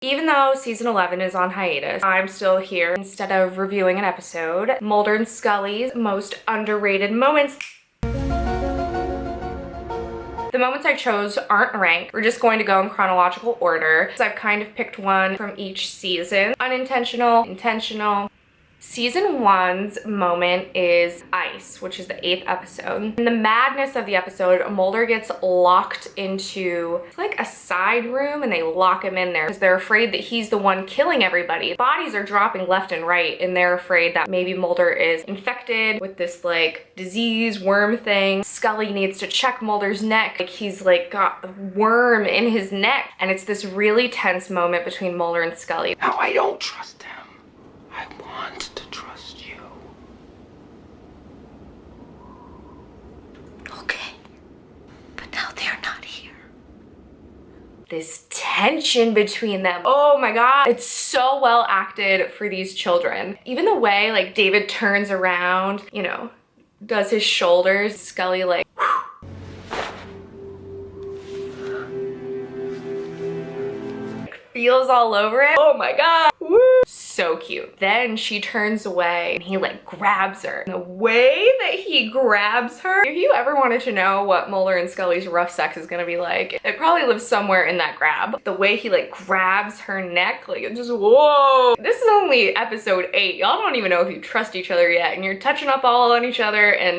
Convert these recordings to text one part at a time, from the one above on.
Even though season 11 is on hiatus, I'm still here instead of reviewing an episode. Mulder and Scully's most underrated moments. The moments I chose aren't ranked. We're just going to go in chronological order. So I've kind of picked one from each season. Unintentional, intentional. Season 1's moment is Ice, which is the 8th episode. In the madness of the episode, Mulder gets locked into like a side room and they lock him in there because they're afraid that he's the one killing everybody. Bodies are dropping left and right and they're afraid that maybe Mulder is infected with this like disease worm thing. Scully needs to check Mulder's neck. Like he's like got the worm in his neck. And it's this really tense moment between Mulder and Scully. Now I don't trust him. I want to trust you. Okay, but now they're not here. This tension between them. Oh my God. It's so well acted for these children. Even the way like David turns around, you know, does his shoulders, Scully like, feels all over it. Oh my God. Woo. So cute. Then she turns away and he like grabs her. And the way that he grabs her, if you ever wanted to know what Mulder and Scully's rough sex is gonna be like, it probably lives somewhere in that grab. The way he like grabs her neck, like it just, whoa. This is only episode 8. Y'all don't even know if you trust each other yet and you're touching up all on each other and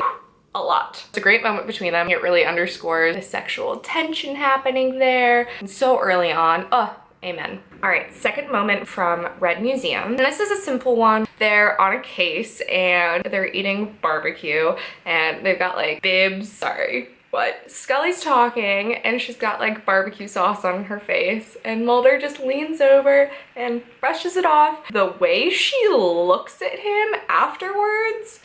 a lot. It's a great moment between them. It really underscores the sexual tension happening there. And so early on. Oh, amen. All right, second moment from Red Museum. And this is a simple one. They're on a case and they're eating barbecue and they've got like bibs, sorry. What? Scully's talking and she's got like barbecue sauce on her face and Mulder just leans over and brushes it off. The way she looks at him afterwards.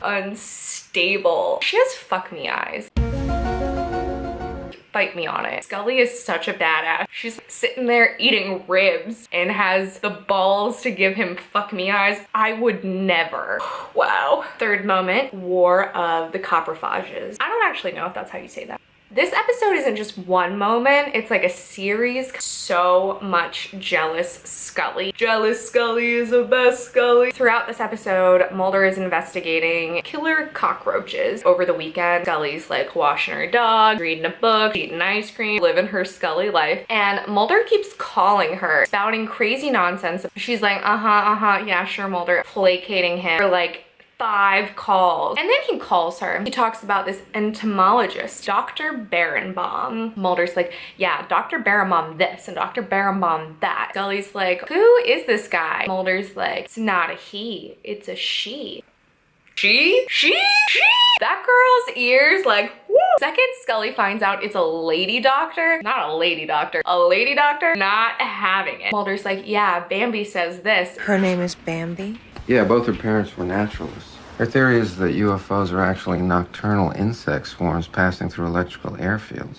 Unstable. She has fuck me eyes. Fight me on it. Scully is such a badass. She's sitting there eating ribs and has the balls to give him fuck me eyes. I would never. Wow. Third moment, War of the Coprophages. I don't actually know if that's how you say that. This episode isn't just one moment, it's like a series. So much jealous Scully. Jealous Scully is the best Scully. Throughout this episode, Mulder is investigating killer cockroaches. Over the weekend, Scully's like washing her dog, reading a book, eating ice cream, living her Scully life. And Mulder keeps calling her, spouting crazy nonsense. She's like, yeah, sure, Mulder, placating him for like 5 calls. And then he calls her. He talks about this entomologist, Dr. Barenbaum. Mulder's like, yeah, Dr. Barenbaum this and Dr. Barenbaum that. Scully's like, who is this guy? Mulder's like, it's not a he, it's a she. She? That girl's ears like, woo. Second, Scully finds out it's a lady doctor. Not a lady doctor. A lady doctor not having it. Mulder's like, yeah, Bambi says this. Her name is Bambi? Yeah, both her parents were naturalists. Her theory is that UFOs are actually nocturnal insect swarms passing through electrical airfields.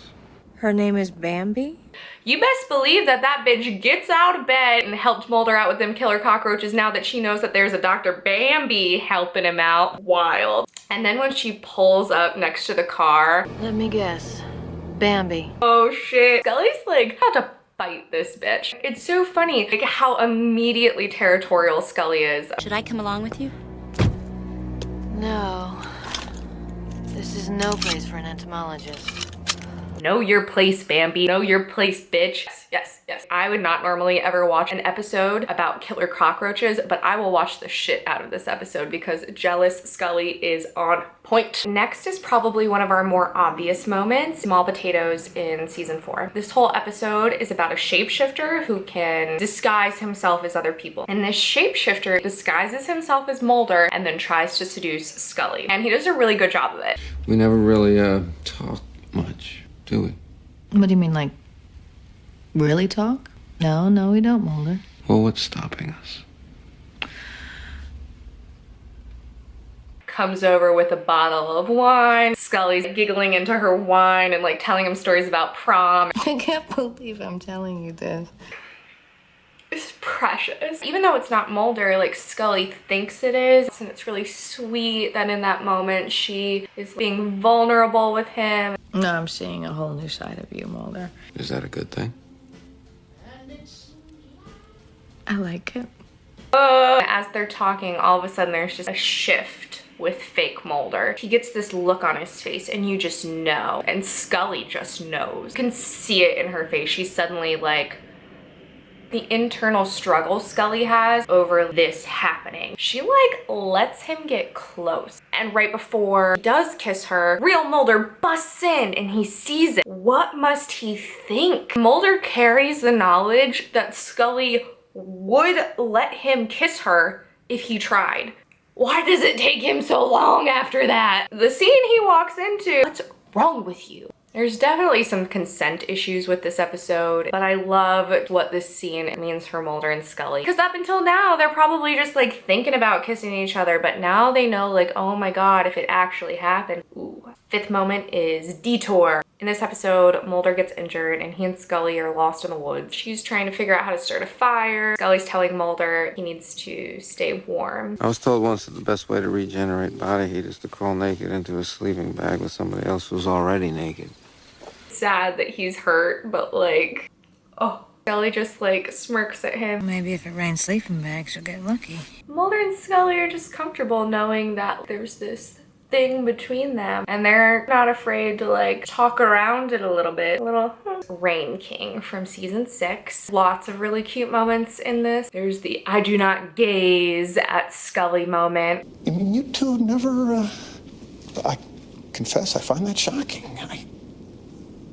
Her name is Bambi? You best believe that that bitch gets out of bed and helped Mulder out with them killer cockroaches now that she knows that there's a Dr. Bambi helping him out. Wild. And then when she pulls up next to the car. Let me guess. Bambi. Oh shit. Scully's like, how to fight this bitch. It's so funny like how immediately territorial Scully is. Should I come along with you? No. This is no place for an entomologist. Know your place, Bambi. Know your place, bitch. Yes. I would not normally ever watch an episode about killer cockroaches, but I will watch the shit out of this episode because jealous Scully is on point. Next is probably one of our more obvious moments, Small Potatoes in season 4. This whole episode is about a shapeshifter who can disguise himself as other people. And this shapeshifter disguises himself as Mulder and then tries to seduce Scully. And he does a really good job of it. We never really talk much, do we? What do you mean, like, really talk? No, we don't, Mulder. Well, what's stopping us? Comes over with a bottle of wine. Scully's giggling into her wine and like telling him stories about prom. I can't believe I'm telling you this. It's precious. Even though it's not Mulder, like Scully thinks it is. And it's really sweet that in that moment she is being vulnerable with him. No, I'm seeing a whole new side of you, Mulder. Is that a good thing? I like it. As they're talking, all of a sudden there's just a shift with fake Mulder. He gets this look on his face and you just know. And Scully just knows. You can see it in her face. She's suddenly like, the internal struggle Scully has over this happening. She like lets him get close. And right before he does kiss her, real Mulder busts in and he sees it. What must he think? Mulder carries the knowledge that Scully would let him kiss her if he tried. Why does it take him so long after that? The scene he walks into, what's wrong with you? There's definitely some consent issues with this episode, but I love what this scene means for Mulder and Scully. Because up until now, they're probably just like thinking about kissing each other, but now they know like, oh my God, if it actually happened. Ooh. Fifth moment is Detour. In this episode, Mulder gets injured and he and Scully are lost in the woods. She's trying to figure out how to start a fire. Scully's telling Mulder he needs to stay warm. I was told once that the best way to regenerate body heat is to crawl naked into a sleeping bag with somebody else who's already naked. Sad that he's hurt, but like, oh. Scully just like smirks at him. Maybe if it rains sleeping bags, you'll get lucky. Mulder and Scully are just comfortable knowing that there's this thing between them and they're not afraid to like talk around it a little bit. A little Rain King from season 6. Lots of really cute moments in this. There's the I do not gaze at Scully moment. I mean, you two never, I confess, I find that shocking.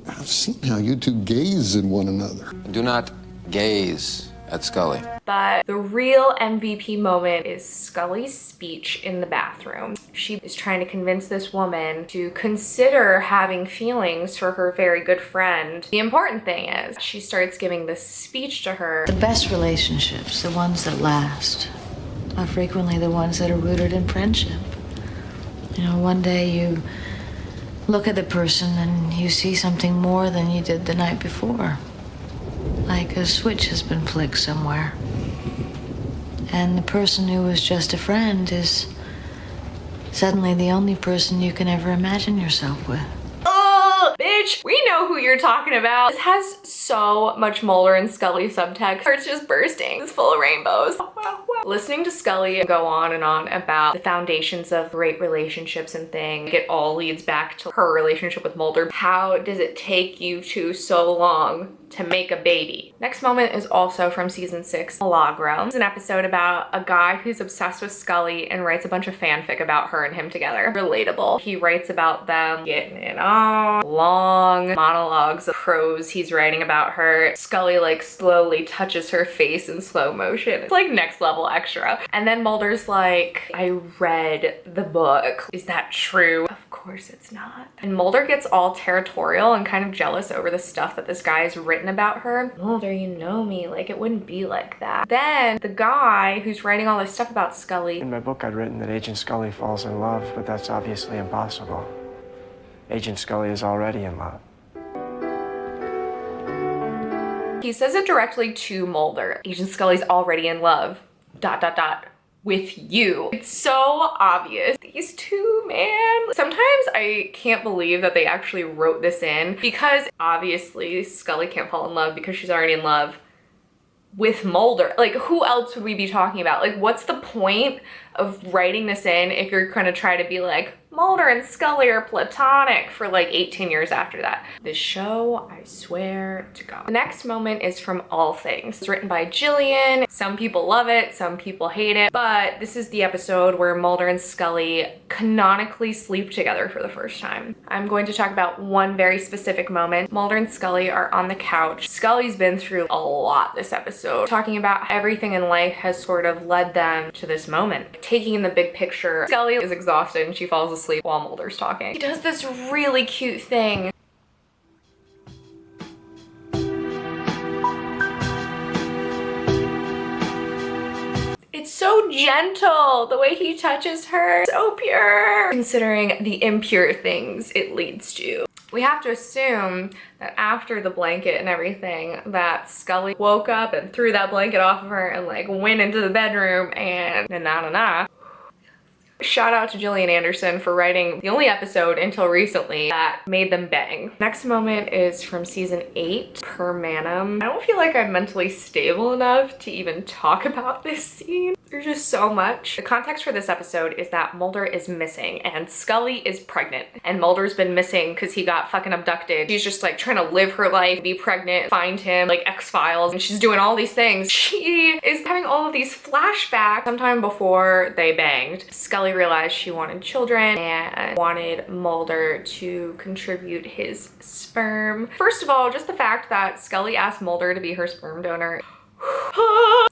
I've seen how you two gaze at one another. Do not gaze at Scully. But the real MVP moment is Scully's speech in the bathroom. She is trying to convince this woman to consider having feelings for her very good friend. The important thing is she starts giving this speech to her. The best relationships, the ones that last, are frequently the ones that are rooted in friendship. You know, one day you look at the person and you see something more than you did the night before. Like a switch has been flicked somewhere. And the person who was just a friend is suddenly the only person you can ever imagine yourself with. Oh, bitch, we know who you're talking about. This has so much Mulder and Scully subtext. Heart's just bursting. It's full of rainbows. Listening to Scully go on and on about the foundations of great relationships and things, it all leads back to her relationship with Mulder. How does it take you two so long to make a baby? Next moment is also from season 6, Milagro. It's an episode about a guy who's obsessed with Scully and writes a bunch of fanfic about her and him together. Relatable. He writes about them getting it on, long monologues of prose he's writing about her. Scully like slowly touches her face in slow motion. It's like next level extra. And then Mulder's like, I read the book. Is that true? Of course it's not. And Mulder gets all territorial and kind of jealous over the stuff that this guy's written about her. Mulder, you know me, like it wouldn't be like that. Then the guy who's writing all this stuff about Scully. In my book, I'd written that Agent Scully falls in love, but that's obviously impossible. Agent Scully is already in love. He says it directly to Mulder. Agent Scully's already in love, ... with you. It's so obvious. These two, man. Sometimes I can't believe that they actually wrote this in because obviously Scully can't fall in love because she's already in love with Mulder. Like, who else would we be talking about? Like, what's the point of writing this in if you're gonna try to be like, Mulder and Scully are platonic for like 18 years after that? This show, I swear to God. The next moment is from All Things. It's written by Jillian. Some people love it, some people hate it, but this is the episode where Mulder and Scully canonically sleep together for the first time. I'm going to talk about one very specific moment. Mulder and Scully are on the couch. Scully's been through a lot this episode, talking about how everything in life has sort of led them to this moment. Taking in the big picture, Scully is exhausted and she falls asleep while Mulder's talking. He does this really cute thing. It's so gentle, the way he touches her, so pure. Considering the impure things it leads to. We have to assume that after the blanket and everything, that Scully woke up and threw that blanket off of her and like went into the bedroom and na-na-na. Shout out to Gillian Anderson for writing the only episode until recently that made them bang. Next moment is from season 8, Per Manum. I don't feel like I'm mentally stable enough to even talk about this scene. There's just so much. The context for this episode is that Mulder is missing and Scully is pregnant. And Mulder's been missing because he got fucking abducted. She's just like trying to live her life, be pregnant, find him, like X-Files, and she's doing all these things. She is having all of these flashbacks sometime before they banged. Scully realized she wanted children and wanted Mulder to contribute his sperm. First of all, just the fact that Scully asked Mulder to be her sperm donor.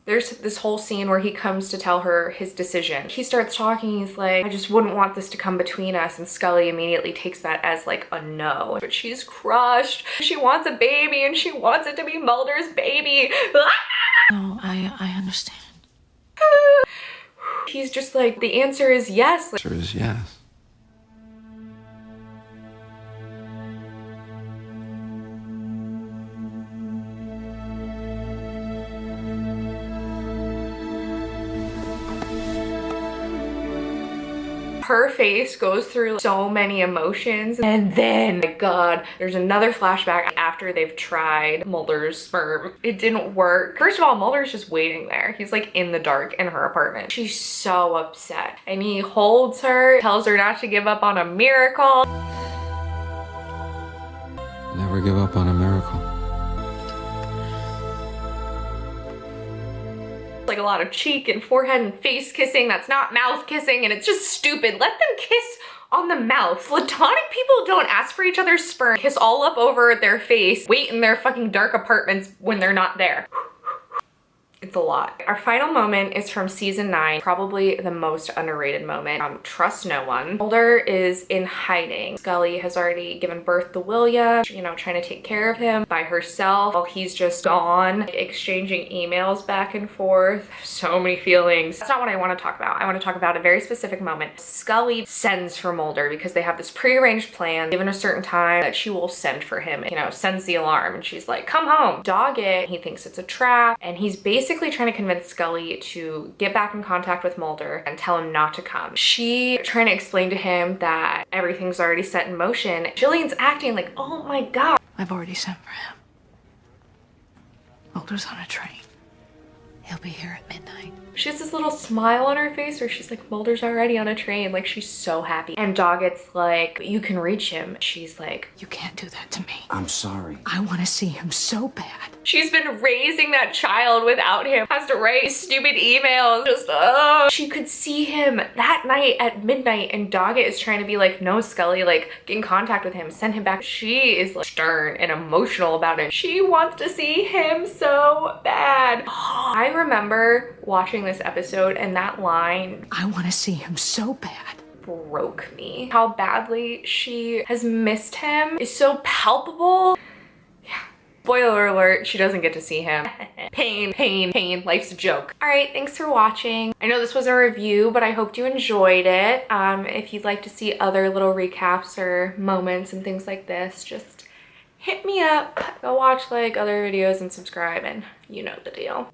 There's this whole scene where he comes to tell her his decision. He starts talking, he's like, I just wouldn't want this to come between us, and Scully immediately takes that as like a no. But she's crushed. She wants a baby and she wants it to be Mulder's baby. No, I understand. He's just like, the answer is yes. The answer is yes. Her face goes through so many emotions, and then, my God, there's another flashback after they've tried Mulder's sperm. It didn't work. First of all, Mulder's just waiting there. He's like in the dark in her apartment. She's so upset, and he holds her, tells her not to give up on a miracle. Never give up on a miracle. Like a lot of cheek and forehead and face kissing that's not mouth kissing, and it's just stupid. Let them kiss on the mouth. Platonic people don't ask for each other's sperm, kiss all up over their face, wait in their fucking dark apartments when they're not there. It's a lot. Our final moment is from season 9, probably the most underrated moment. Trust No One. Mulder is in hiding. Scully has already given birth to William, you know, trying to take care of him by herself while he's just gone, exchanging emails back and forth. So many feelings. That's not what I want to talk about. I want to talk about a very specific moment. Scully sends for Mulder because they have this prearranged plan, given a certain time that she will send for him, you know, sends the alarm, and she's like, come home. Dog it. He thinks it's a trap, and he's basically trying to convince Scully to get back in contact with Mulder and tell him not to come. She trying to explain to him that everything's already set in motion. Jillian's acting like, oh my God. I've already sent for him. Mulder's on a train. He'll be here at midnight. She has this little smile on her face where she's like, Mulder's already on a train. Like, she's so happy. And Doggett's like, you can reach him. She's like, You can't do that to me. I'm sorry. I want to see him so bad. she's been raising that child without him. Has to write stupid emails. Just, oh. She could see him that night at midnight, and Doggett is trying to be like, no, Scully, like, get in contact with him, send him back. She is like stern and emotional about it. She wants to see him so bad. I remember watching this episode, and that line, I want to see him so bad, broke me. How badly she has missed him is so palpable. Yeah. Spoiler alert, she doesn't get to see him. Pain, pain, pain, life's a joke. All right, thanks for watching. I know this was a review, but I hope you enjoyed it. If you'd like to see other little recaps or moments and things like this, just hit me up. Go watch like other videos and subscribe, and you know the deal.